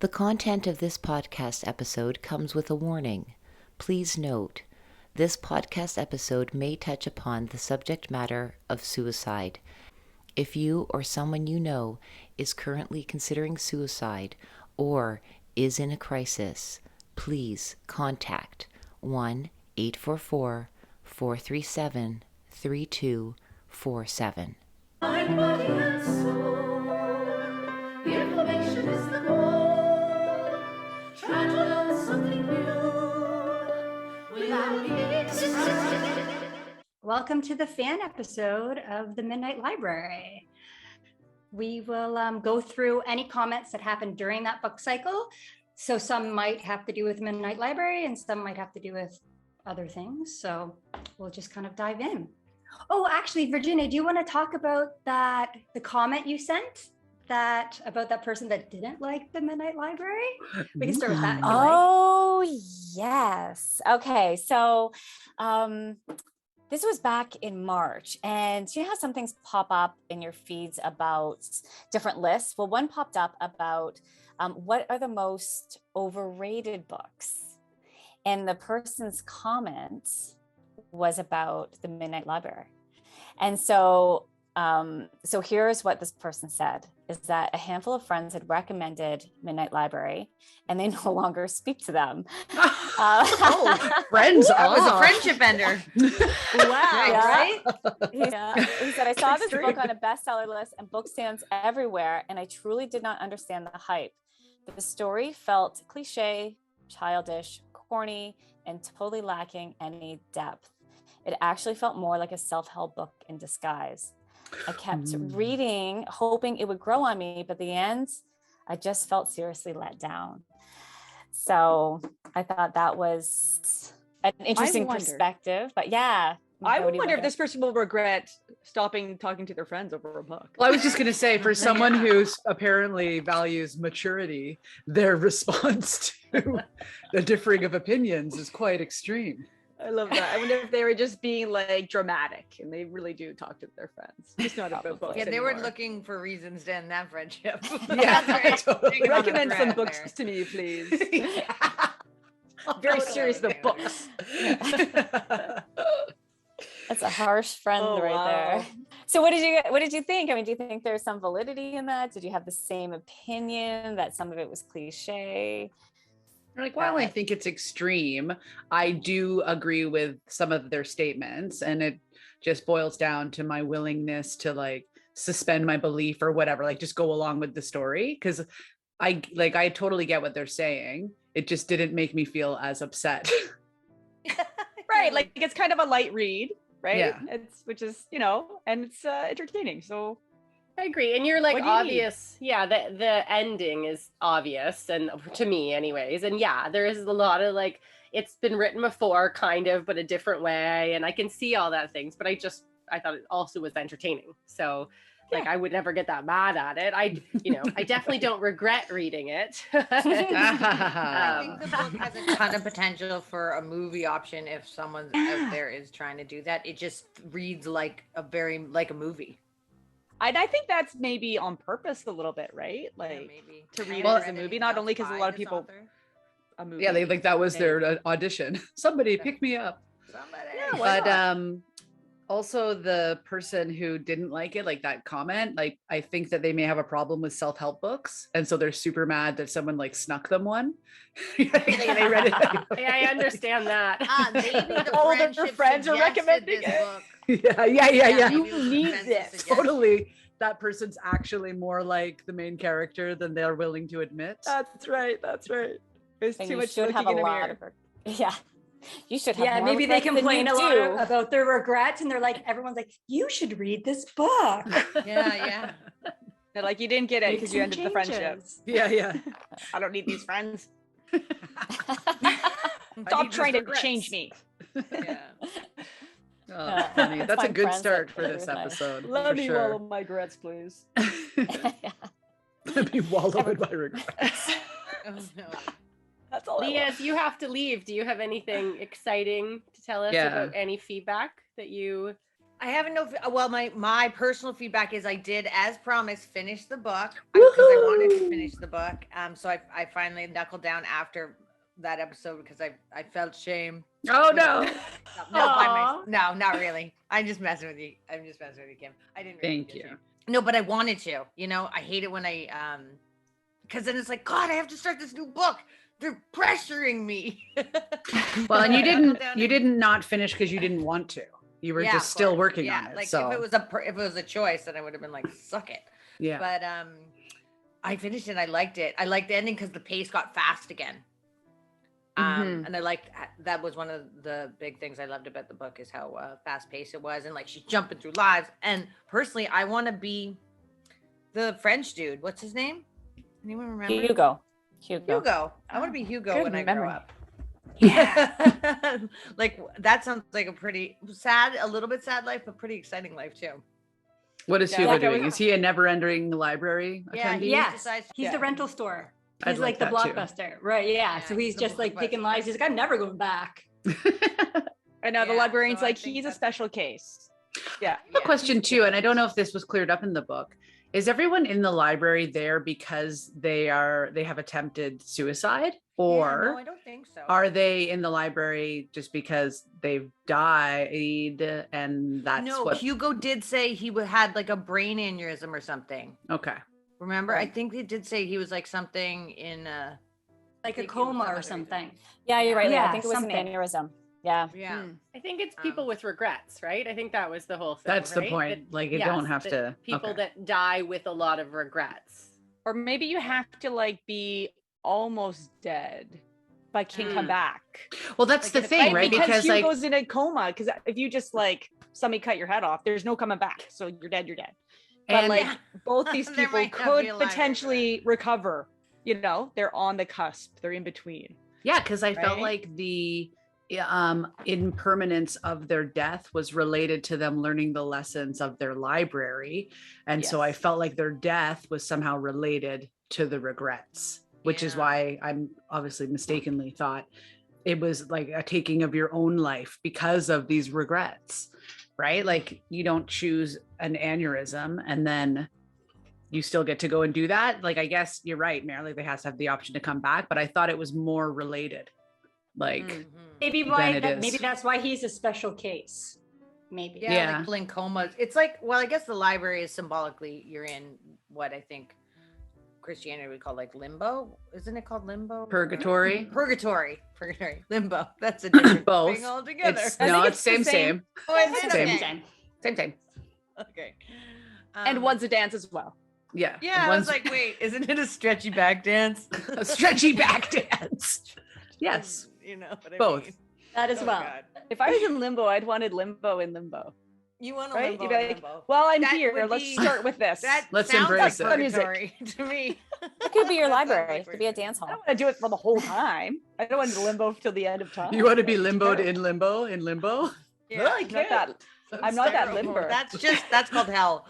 The content of this podcast episode comes with a warning. Please note, this podcast episode may touch upon the subject matter of suicide. If you or someone you know is currently considering suicide or is in a crisis, please contact 1-844-437-3247. Mind, body, and soul. The information is the goal. Try to learn something new without being distracted. Welcome to the fan episode of the Midnight Library. We will go through any comments that happened during that book cycle. So some might have to do with Midnight Library and some might have to do with other things. So we'll just kind of dive in. Oh, actually, Virginia, do you want to talk about the comment you sent about that person that didn't like the Midnight Library? We can start with that. Oh, yes. Okay. So this was back in March, and you know how some things pop up in your feeds about different lists? Well, one popped up about what are the most overrated books? And the person's comment was about the Midnight Library. And so here's what this person said, is that a handful of friends had recommended Midnight Library and they no longer speak to them. Friends That was a off. friendship ender. Wow, Yeah. right? He said, I saw this book on a bestseller list and book stands everywhere, and I truly did not understand the hype. The story felt cliche, childish, corny, and totally lacking any depth. It actually felt more like a self-help book in disguise. I kept reading, hoping it would grow on me, but the end, I just felt seriously let down. So I thought that was an interesting perspective, but yeah. I wonder if this person will regret stopping talking to their friends over a book. Well, I was just going to say, for someone who apparently values maturity, their response to the differing of opinions is quite extreme. I love that. I wonder if they were just being like dramatic and they really do talk to their friends. Just not about books. Yeah, they were anymore. looking for reasons to end that friendship. Yeah, totally. Recommend some books to me, please. Very serious about books. That's a harsh friend there. So what did you think? I mean, do you think there's some validity in that? Did you have the same opinion that some of it was cliche? Like, while I think it's extreme, I do agree with some of their statements, and it just boils down to my willingness to like suspend my belief or whatever, like just go along with the story. Cause I totally get what they're saying. It just didn't make me feel as upset. Right. Like it's kind of a light read, right? Yeah. Which is, and it's entertaining. So I agree. And you're like, What do you obvious. Yeah, the ending is obvious, and to me anyways. And yeah, there is a lot of like, it's been written before kind of, but a different way. And I can see all that things, but I thought it also was entertaining. So like, I would never get that mad at it. I definitely don't regret reading it. I think the book has a ton of potential for a movie option if someone out there is trying to do that. It just reads like a movie. and I think that's maybe on purpose a little bit, right? Like maybe to read Well, it as a movie, not only because a lot of people a movie. Yeah, that was their audition. Somebody pick me up. Somebody. But also the person who didn't like it, like that comment, like I think that they may have a problem with self-help books, and so they're super mad that someone like snuck them one. They read it. Yeah, I understand that. Maybe the All of their friends are recommending this it. book. Yeah. You need this. Totally. That person's actually more like the main character than they're willing to admit. That's right. There's And too you much should looking have a in a lot mirror. of yeah. You should have Yeah, more maybe they regrets than complain you a lot do. about their regrets, and they're like, everyone's like, you should read this book. Yeah. They're like, you didn't get it Make because you some ended the friendship. changes. Yeah. I don't need these friends. I Stop need trying those to regrets. change me. Yeah. Oh, funny. That's a Find good friends start that for this are nice. episode. Let for me sure. wallow my regrets, please. Let me wallow in my regrets. Oh, no. That's all. Leah, if you have to leave, do you have anything exciting to tell us Yeah. about any feedback that you I haven't know. Well, my personal feedback is I did, as promised, finish the book because I wanted to finish the book. So I finally knuckled down after that episode because I felt shame. Oh no. No, not really. I'm just messing with you. Kim. I didn't really Thank you. shame. No, but I wanted to. I hate it when I because then it's like, God, I have to start this new book. They're pressuring me. Well, and you didn't not finish because you didn't want to. You were just still working on it. Like so if it was a choice, then I would have been like, suck it. yeah. But I finished it. I liked it. I liked the ending because the pace got fast again. And I liked that was one of the big things I loved about the book is how fast paced it was, and like she's jumping through lives. And personally, I want to be the French dude. What's his name? Anyone remember? Hugo. I want to be Hugo Good when I memory. grow up. Yeah. Like that sounds like a pretty sad, a little bit sad life, but pretty exciting life too. What is Yeah. Hugo Like, doing? Is he a never-ending library attendee? Yes. He's the rental store. He's I'd like the like that too. Blockbuster. Right. Yeah. So he's he's the just like taking Blockbuster. lives. He's like, I'm never going back. I know the Yeah, librarian's so I like, think he's a that's- special case. Yeah. A question too, and I don't know if this was cleared up in the book. Is everyone in the library there because they have attempted suicide, or no, I don't think so. are they in the library just because they've died and that's No, what? Hugo did say he had like a brain aneurysm or something. Okay. Remember? I think they did say he was like something in Like a Thinking coma some or other something. Yeah, you're right. Leah. Yeah, I think it was something. an aneurysm. Yeah. yeah. I think it's people with regrets, right? I think that was the whole thing. That's the right? point. That- Like, you yes, don't have that to. People okay. that die with a lot of regrets. Or maybe you have to like be almost dead, but can come back. Well, that's Like, the if- thing, right? Because like, Hugo's in a coma. Because if you just like somebody cut your head off, there's no coming back. So you're dead. You're dead. But And- like both these There people might not could be a library for potentially recover. They're on the cusp. They're in between. yeah, because I felt Right? like the impermanence of their death was related to them learning the lessons of their library, and so I Yes. felt like their death was somehow related to the regrets, which is Yeah. why I'm obviously mistakenly thought it was like a taking of your own life because of these regrets, right? Like you don't choose an aneurysm and then you still get to go and do that. Like, I guess you're right, Mary. Like, they has to have the option to come back, but I thought it was more related. Like, Mhm. Maybe Then it maybe is. that's why he's a special case. Maybe. Yeah, Yeah. like blinkomas. It's like, well, I guess the library is symbolically you're in what I think Christianity would call like limbo. Isn't it called limbo? purgatory. Purgatory. Limbo. That's a different Both. thing altogether. It's, I no, think it's it's the same, same. Oh, is it? same. Okay. Same. Okay. And one's a dance as well. Yeah. Yeah, I One's was like, wait, isn't it a stretchy back dance? a stretchy back dance. Yes. You know what I Both. mean? That as Oh, well. God. If I was in limbo, I'd wanted limbo in limbo. You want a Right? limbo, You'd be like, limbo. well, I'm That here. would Let's be- start with this. That Let's sounds embrace like it. purgatory to me. It could be your That sounds library. like It could be a purgatory. dance I hall. don't want to do it for the whole time. I don't want to limbo till the end of time. You want to be That'd limboed terrible. in limbo? Yeah. I'm not that. I'm not that limber. That's called hell.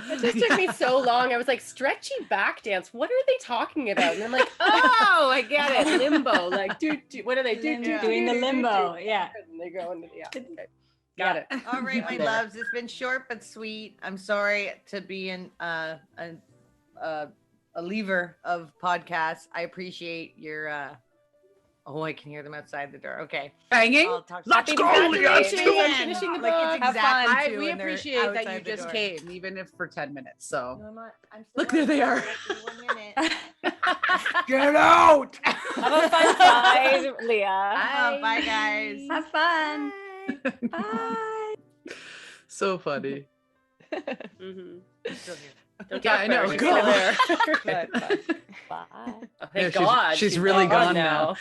It just took me so long. I was like, stretchy back dance. What are they talking about? And I'm like, oh, I get it. Limbo. Like, what are they doing? Doing the limbo. Yeah. And they go into okay. Got it. All right, my There. loves. It's been short but sweet. I'm sorry to be a lever of podcasts. I appreciate your oh, I can hear them outside the door. Okay. Banging? I'll talk Let's Happy go, congratulations let's do on it. finishing the Like, book. it's exactly I, too, we and they're appreciate that outside you the just door. came, even if for 10 minutes. So No, I'm not. I'm still look, there they are. Give me 1 minute. Get out. Have a fun time, Leah. Bye, guys. Have fun. Bye. Bye. So funny. Mm-hmm. I'm still here. Don't Yeah, talk I about know. it. Go. Still there. Bye. Oh, Yeah, thank she's- God. she's really gone now.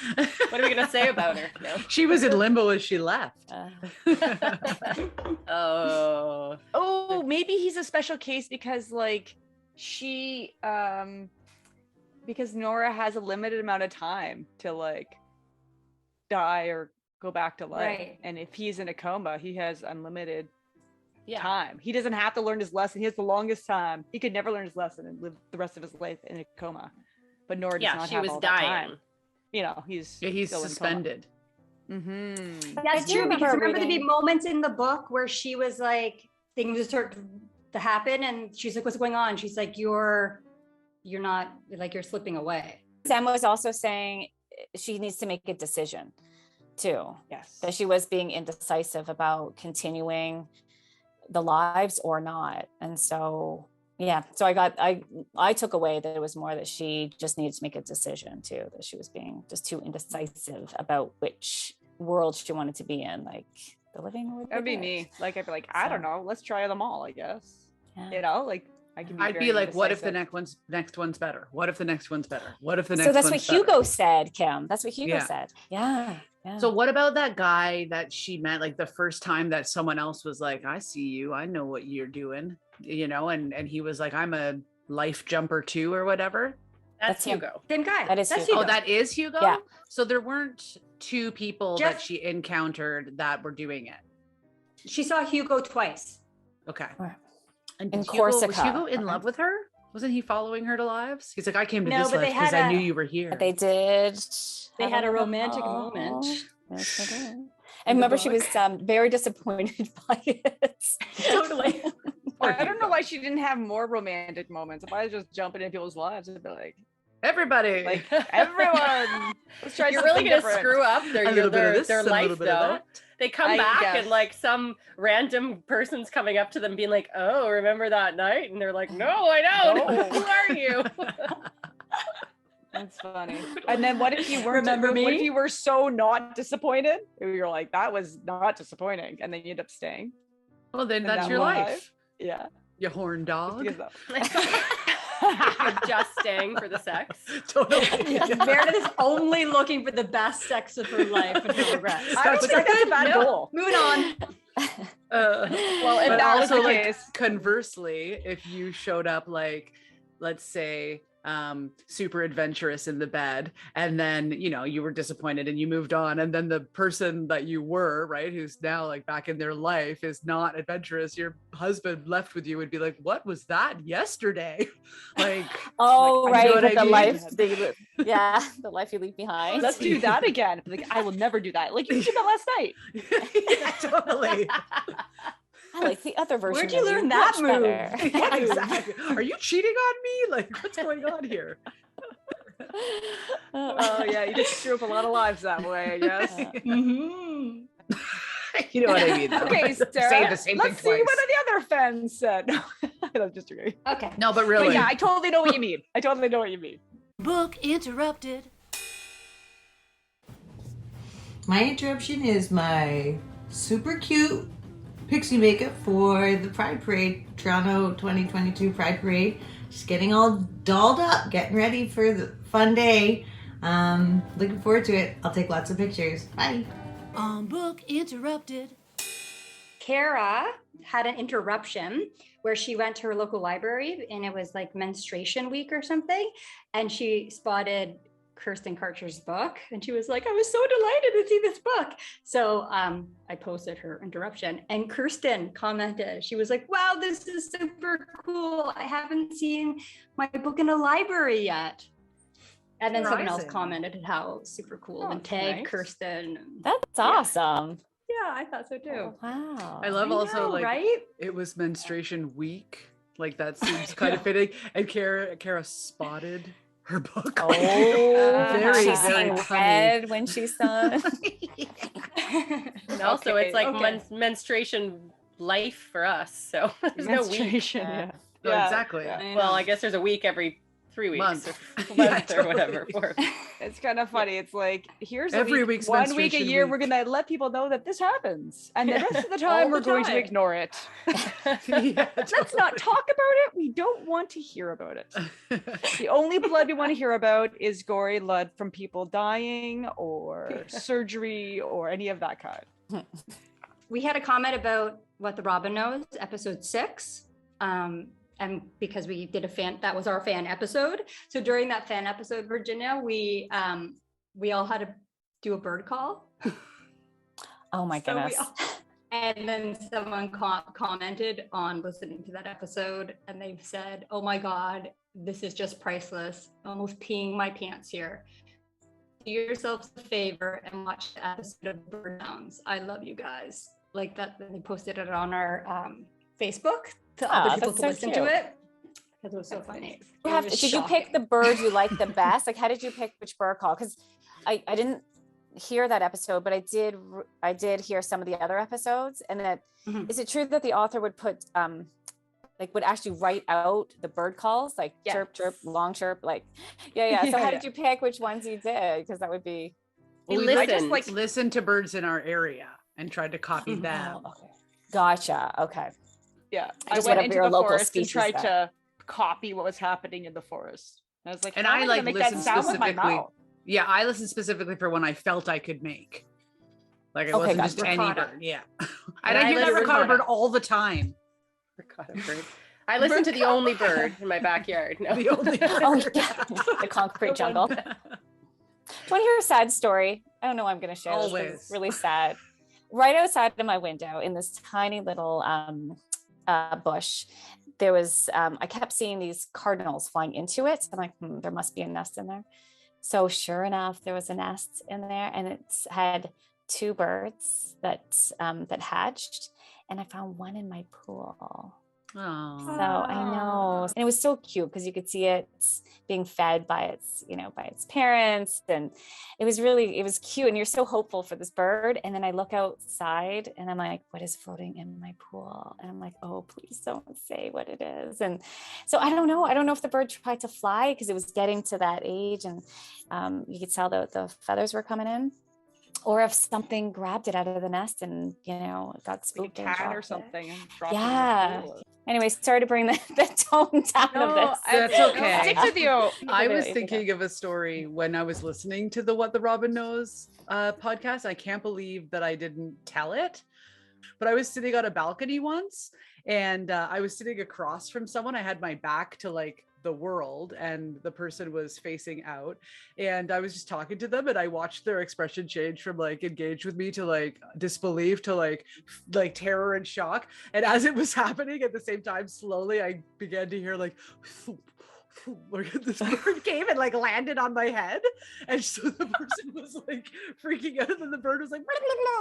What are we gonna say about her? No. She was in limbo as she left. Oh. Oh, maybe he's a special case because like she because Nora has a limited amount of time to like die or go back to life. Right. And if he's in a coma, he has unlimited Yeah. time. He doesn't have to learn his lesson. He has the longest time. He could never learn his lesson and live the rest of his life in a coma. But Nora does Yeah, not she have was all that dying. time. He's Yeah, he's still in coma. suspended. Mm-hmm. That's do true, because remember remember there'd be reading- moments in the book where she was like, things would start to happen, and she's like, "What's going on?" She's like, "You're not, like, you're slipping away." Sam was also saying she needs to make a decision too. Yes. That she was being indecisive about continuing the lives or not. And so, yeah, so I took away that it was more that she just needed to make a decision too, that she was being just too indecisive about which world she wanted to be in, like the living or the That'd be dead. me. Like, I'd be like, I don't know, let's try them all, I guess. Yeah. You know, like I can be I'd be very like, what if the indecisive. next one's better? What if the next one's better? What if the next So that's what one's better? Hugo said, Kim. That's what Hugo Yeah. said. Yeah. Yeah. So what about that guy that she met, like the first time that someone else was like, I see you, I know what you're doing, you know, and he was like, I'm a life jumper too, or whatever. That's him. Hugo. Same guy. That is That's Hugo. Oh, that is Hugo? Yeah. So there weren't two people that Jeff- she encountered that were doing it. She saw Hugo twice. Okay. Right. And In did Hugo, was Corsica. Hugo in Okay. love with her? Wasn't he following her to lives? He's like, I came to No, this but life they because had I knew a- you were here. But they did. They have had a little- romantic moment. Yes, they did. in And the remember, she was book. very disappointed by it. Totally. I don't know why she didn't have more romantic moments. If I was just jumping in people's lives, I'd be like, Everybody. everyone, let's try You're really something gonna different. screw up a little bit of this, their a little life bit of though. that. They come I back guess. and like some random person's coming up to them being like, "Oh, remember that night?" And they're like, "No, I don't. No. Who are you?" That's funny. And then what if you weren't? Remember What if me? you were so not disappointed? You're like, that was not disappointing, and then you end up staying. Well, then in that's that your life. life. Yeah. You horn dog. Because that- You're just staying for the sex. Totally. Meredith is only looking for the best sex of her life and her regrets. I don't think that's a bad Nope. goal. Moving on. Well, if but that was also the like case, conversely, if you showed up like, let's say, super adventurous in the bed, and then you were disappointed and you moved on, and then the person that you were, right, who's now like back in their life is not adventurous, your husband left with you, would be like, what was that yesterday? Like, Oh, like, right. you know what With I the mean? life, yeah, the life you leave behind. let's do that again. Like, I will never do that. Like you did that last night. Yeah, totally. I like the other version. Where'd you of learn that much move? better. Yeah, exactly. Are you cheating on me? Like, what's going on here? Oh yeah, you just screw up a lot of lives that way, I guess. Mhm. You know what I mean? though. Okay, Say Sarah, the same let's see thing what twice. the other fans said. No, I'm just agreeing. Okay. No, but But really, yeah, I totally know what you mean. I totally know what you mean. Book interrupted. My interruption is my super cute pixie makeup for the Pride Parade, Toronto 2022 Pride Parade. Just getting all dolled up, getting ready for the fun day. Looking forward to it. I'll take lots of pictures. Bye. Book interrupted. Kara had an interruption where she went to her local library, and it was like menstruation week or something. And she spotted Kirsten Karcher's book, and she was like, I was so delighted to see this book. So I posted her interruption, and Kirsten commented, she was like, wow, this is super cool. I haven't seen my book in a library yet. And then someone else Surprising. commented how super cool Oh, and tagged nice. Kirsten. That's awesome. Yeah, I thought so too. Wow. I love also know, like right? it was menstruation week. Like that seems kind of fitting. And Kara spotted her book. Oh, Very, she's very seeing funny. red when she's done. And also, Okay, it's like okay. menstruation life for us. So there's no week. Menstruation, yeah. No, Yeah, exactly. yeah. Well, I guess there's a week every 3 weeks Month. or Yeah, month or whatever. totally. It's kind of funny. It's like, here's Every a week, week's 1 week a menstruation year, week. we're gonna let people know that this happens, and the rest of the All time the we're going to time. ignore it. Yeah, Let's not talk about it. We don't want to hear about it. The only blood we want to hear about is gory blood from people dying or surgery or any of that kind. We had a comment about What the Robin Knows, episode 6. And because we did that was our fan episode. So during that fan episode, Virginia, we all had to do a bird call. Oh my So we goodness. all- and then someone commented on listening to that episode, and they said, oh my God, this is just priceless. Almost peeing my pants here. do yourselves a favor and watch the episode of Bird Sounds. I love you guys. Like that, they posted it on our Facebook to other people to listen to it because it was so funny. Did you pick the bird you liked the best? Like, how did you pick which bird call? Because I didn't hear that episode, but I did hear some of the other episodes. And that is it true that the author would put would actually write out the bird calls, like chirp, chirp, long chirp, like, So how did you pick which ones you did? Because that would be. I just listened to birds in our area and tried to copy them. Oh, okay. Gotcha. Okay. Yeah. Just I went into the local forest and species tried to copy what was happening in the forest. I was like, and how I am like gonna make that listened sound with my specifically. mouth? Yeah, I listened specifically for when I felt I could make. Like it wasn't just any bird. Yeah. And I hear that ricotta bird all the time. Ricotta bird. I listen to the only bird in my backyard. No. The only bird. The concrete jungle. Do you want to hear a sad story? I don't know why I'm going to share. Always. This is really sad. Right outside of my window in this tiny little bush, there was, I kept seeing these cardinals flying into it. I'm like, there must be a nest in there. So sure enough, there was a nest in there, and it had 2 birds that hatched, and I found one in my pool. Oh. So I know, and it was so cute because you could see it being fed by its parents, and it was cute. And you're so hopeful for this bird. And then I look outside, and I'm like, what is floating in my pool? And I'm like, oh, please don't say what it is. And so I don't know if the bird tried to fly because it was getting to that age, and you could tell that the feathers were coming in, or if something grabbed it out of the nest and it got spooked, like a cat or something, and dropped it in the pool. Or... Anyway, sorry to bring the tone down of this. That's okay. Stick with you. I was thinking of a story when I was listening to the What the Robin Knows podcast. I can't believe that I didn't tell it, but I was sitting on a balcony once, and I was sitting across from someone. I had my back to like the world, and the person was facing out, and I was just talking to them, and I watched their expression change from like engaged with me to like disbelief to like terror and shock. And as it was happening at the same time, slowly I began to hear like this bird came and like landed on my head, and so the person was like freaking out, and then the bird was like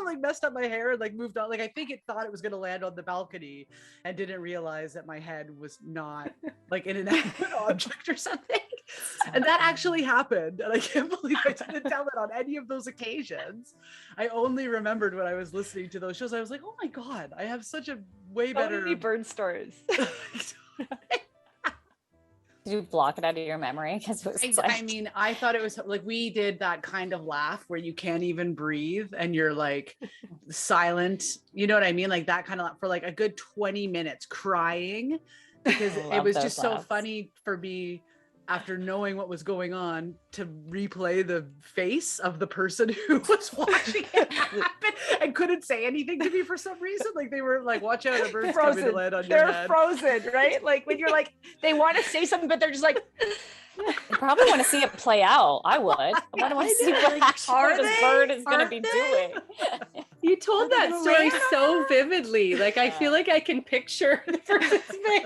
like messed up my hair and like moved on. Like I think it thought it was going to land on the balcony and didn't realize that my head was not like an inanimate object or something. And that actually happened, and I can't believe I didn't tell it on any of those occasions. I only remembered when I was listening to those shows. I was like, oh my god, I have such a way better many bird stories. Did you block it out of your memory? Because it was I mean, I thought it was like we did that kind of laugh where you can't even breathe and you're like silent. You know what I mean? Like that kind of laugh for like a good 20 minutes crying, because it was just so funny for me after knowing what was going on to replay the face of the person who was watching it happen and couldn't say anything to me for some reason. Like they were like, watch out, a bird's coming to land on your head. They're frozen, right? Like when you're like, they want to say something, but they're just like, I probably want to see it play out. I would. I want to see what actually this bird is going to be doing. You told that story so vividly. Like I feel like I can picture the person's face,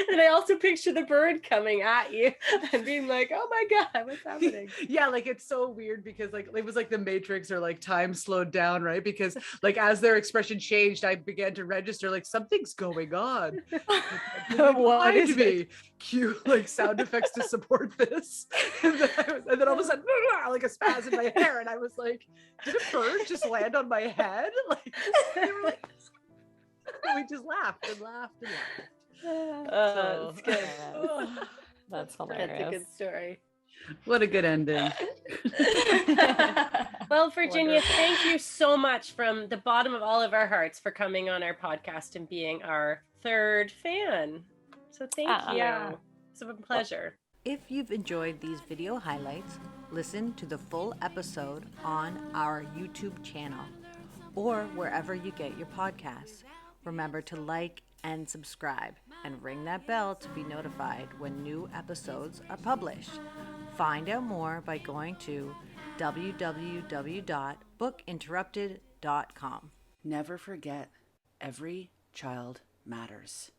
and I also picture the bird coming at you and being like, "Oh my god, what's happening?" Yeah, like it's so weird because like it was like the Matrix or like time slowed down, right? Because like as their expression changed, I began to register like something's going on. What is it? Cue like sound effects to support this, and then all of a sudden, like a spasm in my hair, and I was like, "Did a bird just land on my head?" Like, they were like, we just laughed and laughed and laughed. It's good. That's hilarious. That's a good story. What a good ending. Well, Virginia, thank you so much from the bottom of all of our hearts for coming on our podcast and being our 3rd fan. So thank you. It's been a pleasure. If you've enjoyed these video highlights, listen to the full episode on our YouTube channel or wherever you get your podcasts. Remember to like and subscribe and ring that bell to be notified when new episodes are published. Find out more by going to www.bookinterrupted.com. Never forget, every child matters.